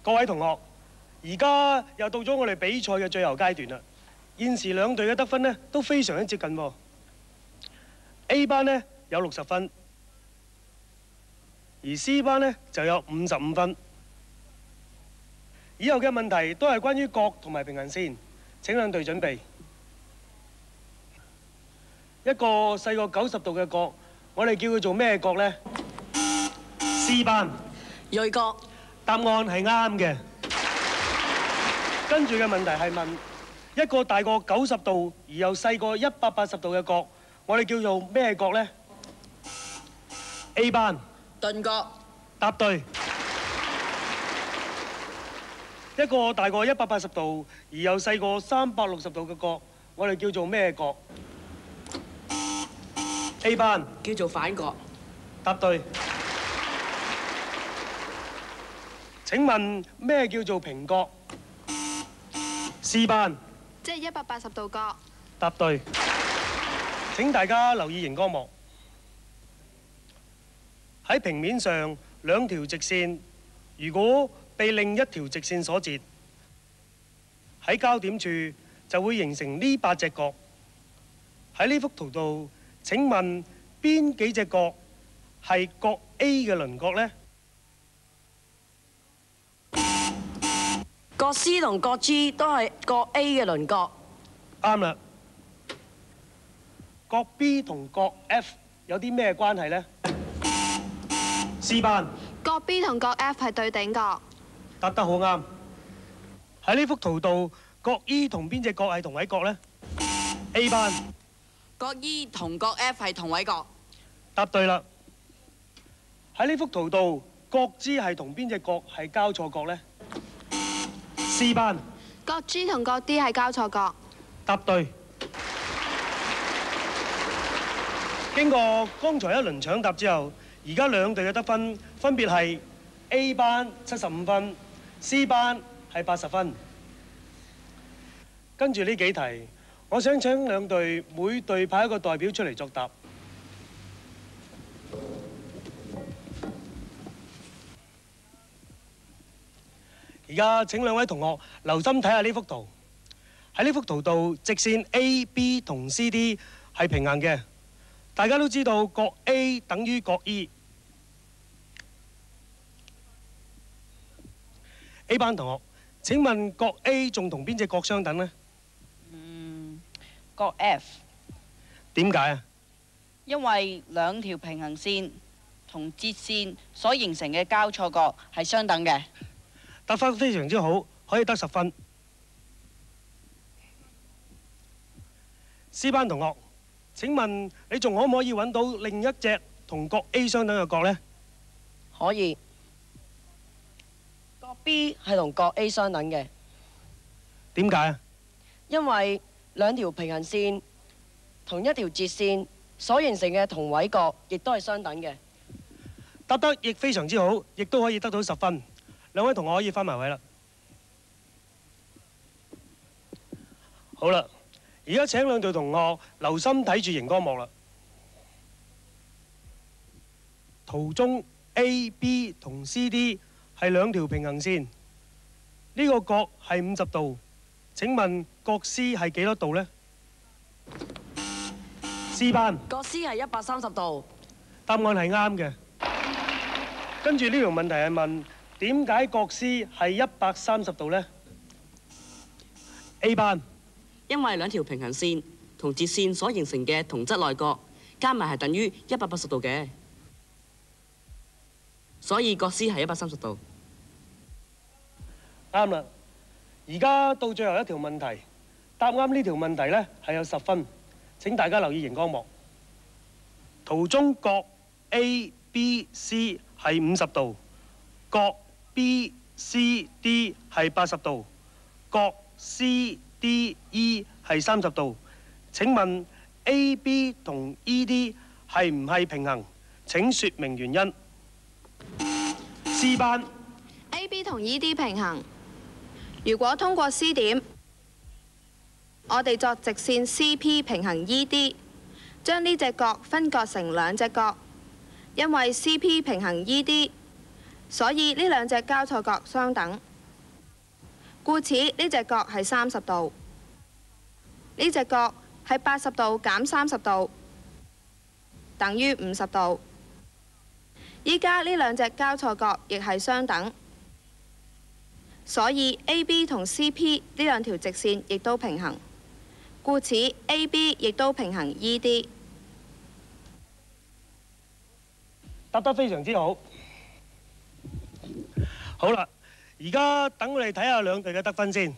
各位同學，而家又到咗我哋比賽嘅最後階段啦。現時兩隊嘅得分呢都非常之接近喎。A 班呢有60分，而 C 班呢就有55分。以後嘅問題都係關於角同埋平行線，請兩隊準備。一個細過90度嘅角，我哋叫佢做咩角呢？ C 班鋭角。答案係啱嘅。跟住嘅問題係問一個大過90度而又細過180度嘅角，我哋叫做咩角呢？ A 班鈍角。答對。一個大過180度而又細過360度嘅角，我哋叫做咩角？ A 班叫做反角。答對。請問咩叫做平角？ C 班即係180度角。答對。請大家留意熒光幕。喺平面上兩條直線，如果被另一條直線所截，喺交點處就會形成呢8隻角。喺呢幅圖度，請問邊幾隻角係角 A 嘅鄰角呢？角 C 同角 G 都係角 A 嘅鄰角。啱啦。角 B 同角 F 有啲咩關係呢？ C 班角 B 同角 F 係對頂角。答得好啱。喺呢幅圖度，角 E 同邊隻角係同位角呢？ A 班角 E 同角 F 係同位角。答對啦。喺呢幅圖度，角 G 係同邊隻角係交錯角呢？ C 班角 G 同角 D 係交錯角。答對。經過剛才一輪搶答之後，而家兩隊嘅得分分別係 A 班75分 ，C 班係80分。跟住呢幾題，我想請兩隊每隊派一個代表出嚟作答。而家請兩位同學留心睇下呢幅圖。喺呢幅圖度，直線 A、B 同 CD 係平行嘅。大家都知道角 A 等於角 E。A 班同學，請問角 A 仲同邊隻角相等呢？角 F。點解啊？因為兩條平行線同接線所形成嘅交錯角係相等嘅。答得非常之好，可以得10分。C 班同學，請問你仲可唔可以揾到另一隻同角 A 相等嘅角呢？可以。角 B 係同角 A 相等嘅。點解啊？因為兩條平行線同一條接線所形成嘅同位角，亦都係相等嘅。答得亦非常之好，亦都可以得到10分。兩位同學可以返埋位啦。好啦，而家請兩隊同學留心睇住熒光幕啦。圖中 A、B 同 CD 係兩條平行線，呢個角係50度。請問角 C 係幾多度呢？ C 班角 C 係130度。答案係啱嘅。跟住呢條問題係問點解角 C 係130度呢？ A 班因為兩條平行線同接線所形成嘅同質內角加埋係等於180度嘅，所以角 C 係130度。啱啦。而家到最後一條問題，答啱呢條問題呢係有10分。請大家留意熒光幕。圖中角 A、B、C 係50度，角 B、C、D 係80度，角 C、D、E 係30度。請問 A、B 同 E、D 係唔係平衡？請說明原因。C 班 A、B 同 E、D 平衡。如果通過 C 點，我哋作直線 CP 平行 ED， 將呢隻角分割成兩隻角。因為 CP 平行 ED， 所以呢兩隻交錯角相等。故此呢隻角係30度，呢隻角係80度減30度，等於50度。依家呢兩隻交錯角亦係相等，所以 AB 同 CP 呢兩條直線亦都平衡，故此 AB 亦都平衡 ED。答得非常之好。好啦，而家等我哋睇下兩隊嘅得分先。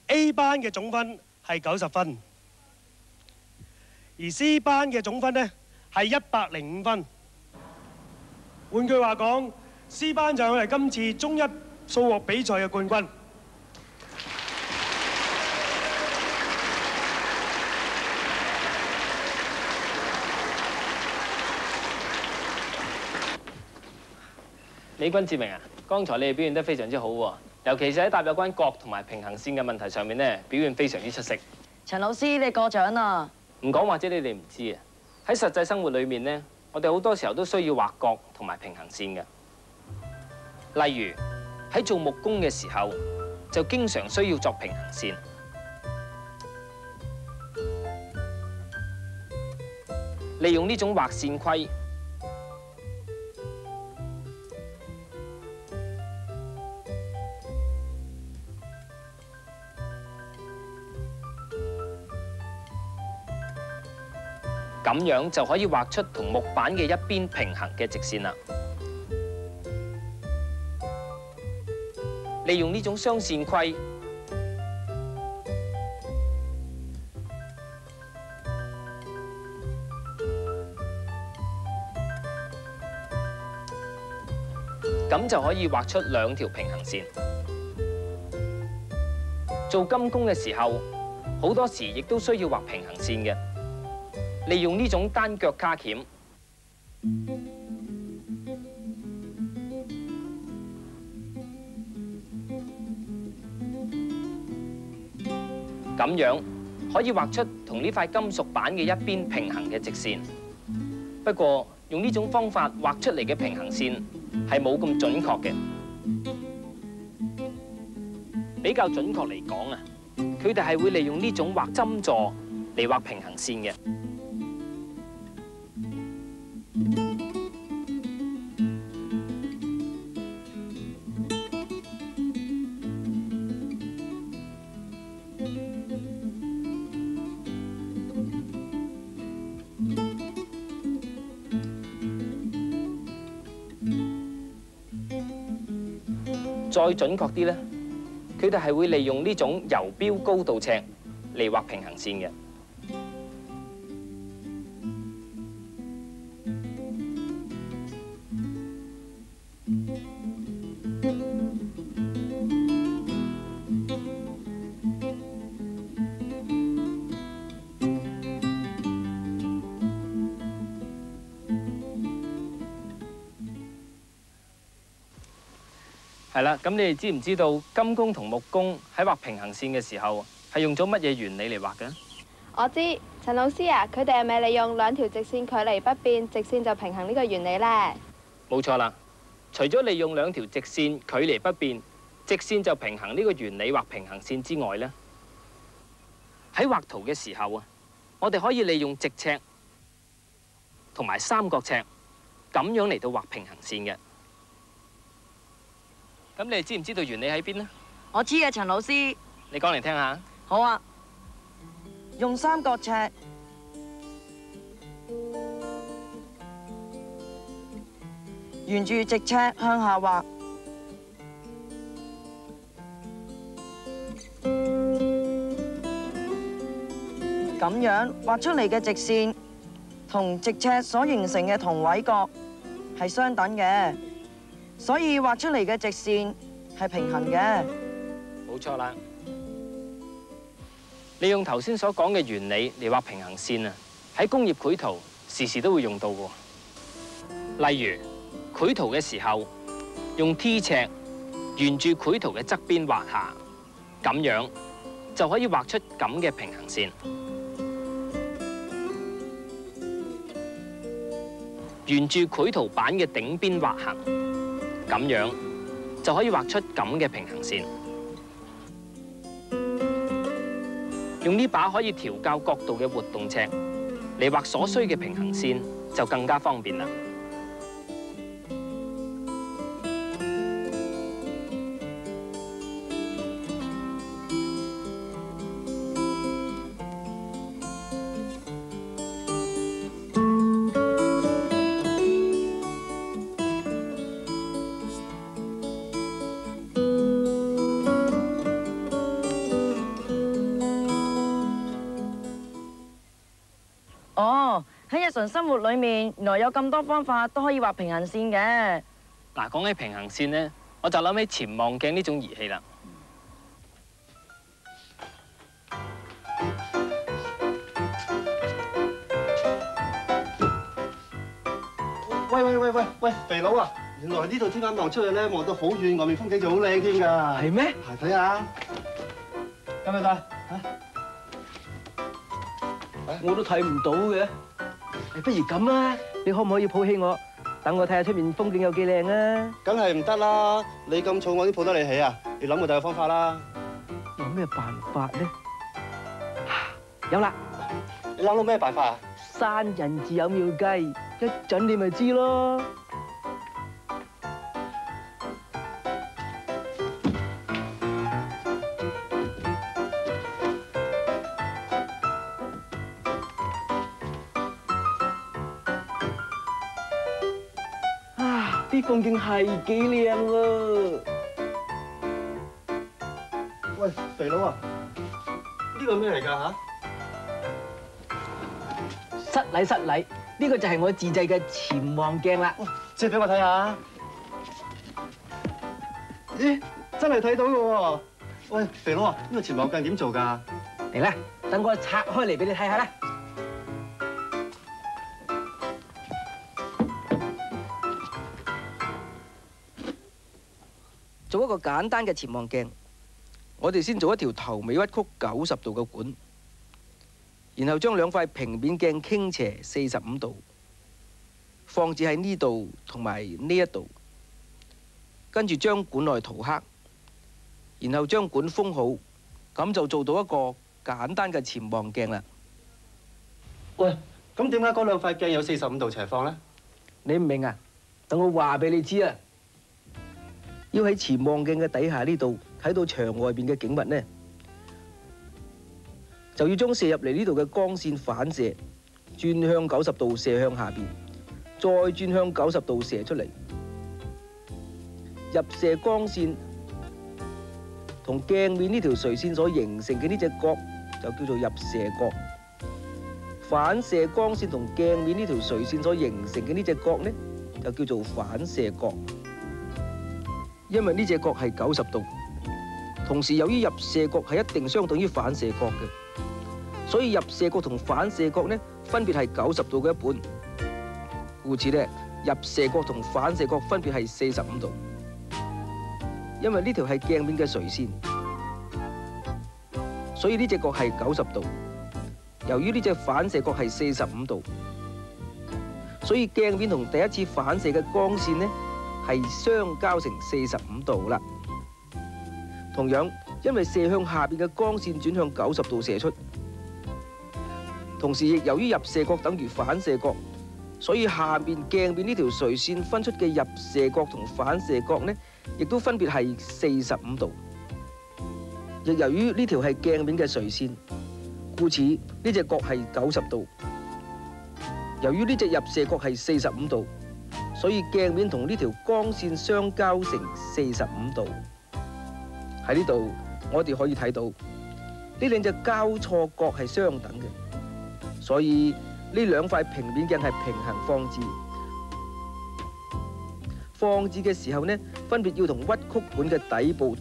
A 班嘅總分係90分，而 C 班嘅總分呢係105分。換句話講，C 班就係我哋今次中一數學比賽嘅冠軍。李君志明啊，剛才你哋表現得非常之好喎，尤其是喺答有關角同埋平行線嘅問題上面呢，表現非常之出色。陳老師，你過獎啦。唔講或者你哋唔知啊，喺實際生活裏面呢，我哋好多時候都需要畫角同埋平行線嘅。例如喺做木工嘅時候，就經常需要作平行線。利用呢種畫線規，咁樣就可以畫出同木板嘅一邊平行嘅直線啦。利用呢種雙線規，咁就可以畫出兩條平行線。做金工嘅時候，好多時亦都需要畫平行線嘅。利用呢種單腳卡鉗，咁樣可以畫出同呢塊金屬板嘅一邊平行嘅直線。不過用呢種方法畫出嚟嘅平行線係冇咁準確嘅。比較準確嚟講啊，佢哋係會利用呢種畫針座嚟畫平行線嘅。再準確啲咧，佢哋係會利用呢種游標高度尺嚟畫平行線嘅。係啦，咁你哋知唔知道金工同木工喺畫平行線嘅時候係用咗乜嘢原理嚟畫嘅？我知，陳老師啊，佢哋係咪利用兩條直線距離不變，直線就平衡呢個原理呢？冇錯啦，除咗利用兩條直線距離不變，直線就平衡呢個原理畫平行線之外呢，喺畫圖嘅時候啊，我哋可以利用直尺同埋三角尺咁樣嚟到畫平行線嘅。咁你哋知唔知道原理喺邊呢？我知嘅，陳老師。你講嚟聽下。好啊，用三角尺沿住直尺向下畫，咁樣畫出嚟嘅直線同直尺所形成嘅同位角係相等嘅。所以畫出嚟嘅直線係平衡嘅。冇錯啦。利用頭先所講嘅原理嚟畫平行線啊，喺工業繪圖時時都會用到嘅。例如繪圖嘅時候，用 T 尺沿住繪圖嘅側邊畫下，咁樣就可以畫出咁嘅平行線。沿住繪圖板嘅頂邊畫行，咁樣就可以畫出咁嘅平行線。用呢把可以調校角度嘅活動尺嚟畫所需嘅平行線，就更加方便啦。哦，喺日常生活裏面，原來有咁多方法都可以畫平行線嘅。嗱，講起平行線呢，我就諗起潛望鏡呢種儀器啦。喂，肥佬啊！原來呢度天眼望出去咧，望到好遠，外面風景就好靚添㗎。係咩？係睇下，得唔得啊？我都睇唔到嘅。不如咁啊，你可唔可以抱起我，等我睇下出面風景有幾靚啊？梗係唔得啦！你咁重，我點抱得你起啊？你諗個第二個方法啦。有咩辦法咧？有啦！你諗到咩辦法啊？山人自有妙計，一陣你咪知咯。啲風景係幾靚喎！喂，肥佬啊，呢個咩嚟㗎嚇？失禮，呢個就係我自製嘅潛望鏡啦。借俾我睇下。咦，真係睇到嘅喎！喂，肥佬啊，呢個潛望鏡點做㗎？嚟啦，等我拆開嚟俾你睇下啦。做一個簡單嘅潛望鏡，我哋先做一條頭尾屈曲90度嘅管，然後將兩塊平面鏡傾斜45度，放置喺呢度同埋呢一度，跟住將管內塗黑，然後將管封好，咁就做到一個簡單嘅潛望鏡啦。喂，咁點解嗰兩塊鏡有45度斜放咧？你唔明啊？等我話俾你知啊！要喺潛望鏡嘅底下呢度睇到牆外邊嘅景物呢，就要將射入嚟呢度嘅光線反射，轉向90度射向下邊，再轉向90度射出嚟。入射光線同鏡面呢條垂線所形成嘅呢隻角就叫做入射角，反射光線同鏡面呢條垂線所形成嘅呢隻角呢，就叫做反射角。因為呢隻角係90度，同時由於入射角係一定相等於反射角嘅，所以入射角同反射角呢分別係90度嘅一半。故此呢，入射角同反射角分別係45度。因為呢條係鏡面嘅垂線，所以呢隻角係90度。由於呢隻反射角係45度，所以鏡面同第一次反射嘅光線呢係相交成45度啦。同樣，因為射向下邊嘅光線轉向90度射出，同時亦由於入射角等於反射角，所以下面鏡面呢條垂線分出嘅入射角同反射角呢，亦都分別係45度。亦由於呢條係鏡面嘅垂線，故此呢隻角係90度。由於呢隻入射角係45度，所以鏡面同呢條光線相交成45度。喺呢度，我哋可以睇到呢兩隻交錯角係相等嘅，所以呢兩塊平面鏡係平行放置。放置嘅時候呢，分別要同屈曲管嘅底部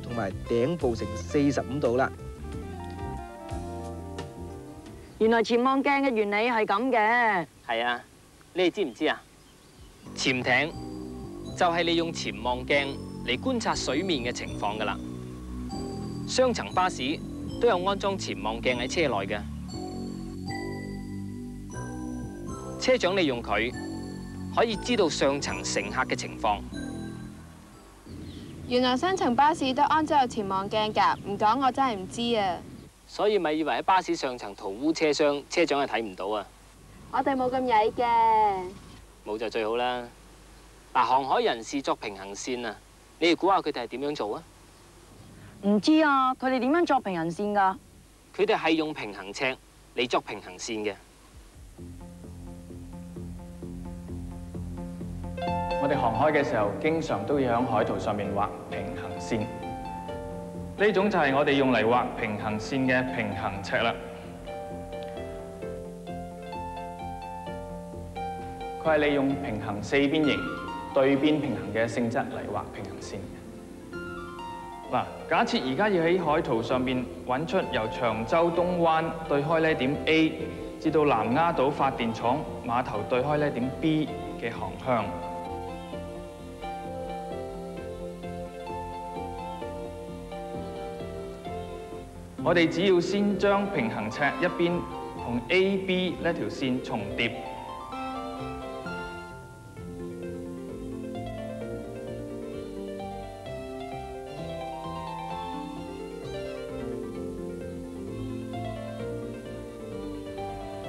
同埋頂部成45度啦。原來潛望鏡嘅原理係咁嘅。係啊，你哋知唔知啊？潛艇就係利用潛望鏡嚟觀察水面嘅情況㗎啦。雙層巴士都有安裝潛望鏡喺車內嘅，車長利用佢可以知道上層乘客嘅情況，原來雙層巴士都安咗有潛望鏡㗎，唔講我真係唔知啊。所以咪以為喺巴士上層塗污車廂，車長係睇唔到啊。我哋冇咁曳嘅。冇就最好啦。嗱，航海人士作平行線啊，你哋估下佢哋係點樣做啊？唔知啊，佢哋點樣作平行線㗎？佢哋係用平衡尺嚟作平行線嘅。我哋航海嘅時候，經常都要喺海圖上面畫平行線。呢種就係我哋用嚟畫平行線嘅平衡尺啦。佢係利用平行四邊形對邊平衡嘅性質嚟畫平行線嘅。嗱，假設而家要喺海圖上面揾出由長洲東灣對開呢點 A 至到南丫島發電廠碼頭對開呢點 B 嘅航向。我哋只要先將平行尺一邊同 AB 呢條線重疊，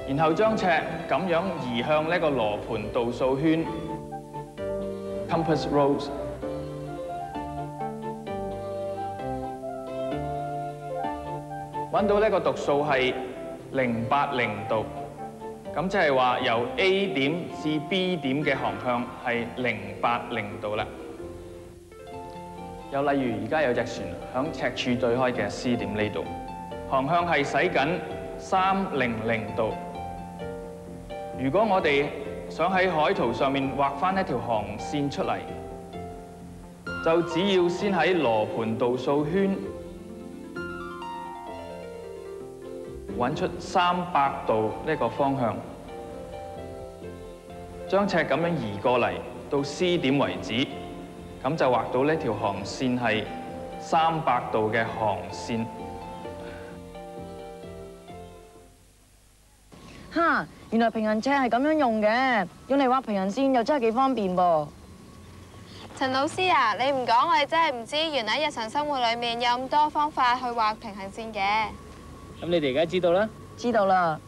然後將尺咁樣移向呢個羅盤度數圈 （compass rose）。揾到呢個讀數係080度，咁即係話由 A 點至 B 點嘅航向係080度啦。又例如而家有隻船響赤柱對開嘅 C 點呢度，航向係駛緊300度。如果我哋想喺海圖上面畫返一條航線出嚟，就只要先喺羅盤度數圈揾出300度呢個方向，將尺咁樣移過嚟到 C 點為止，咁就畫到呢條航線係300度嘅航線。哈！原來平衡尺係咁樣用嘅，用嚟畫平行線又真係幾方便噃。陳老師啊，你唔講我哋真係唔知，原來喺日常生活裏面有咁多方法去畫平行線嘅。咁你哋而家知道啦？知道啦。